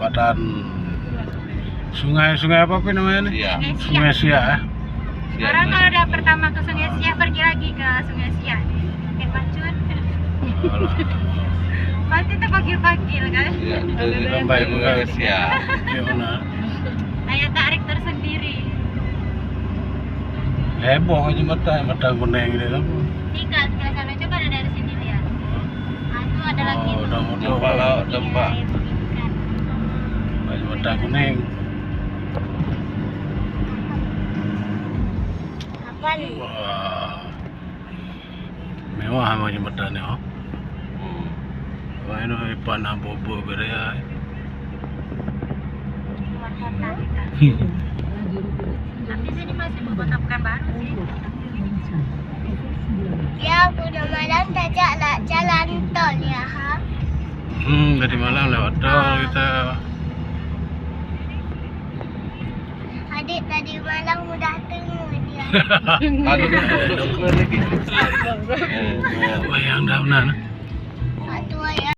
jembatan sungai apa namanya nih? Sungai Siak. Orang kalau udah pertama ke Sungai Siak pergi lagi ke Sungai Siak. Pakai pacuan. Pasti terpanggil-panggil kan? Iya, Sampai juga Siak. Gimana? Kayak tarik tersendiri. Heboh aja mata kuning ini kan. Tiga sebelah sana coba ada dari sini lihat. Nah, itu ada lagi. Oh, udah Domba laut, domba. Mata kuning. Apa nih? Wah. Mewah sama jembatannya, oh. Wah, ini panah bobo berea. Luar kota kita. Tapi sini masih kota Pekanbaru sih. Ya, udah malam tajak nak jalan tol ya, ha? Tadi malam lewat tol kita. Adik tadi malam udah temu dia. Aduh, lagi. Wayang daunan. Satu ayat.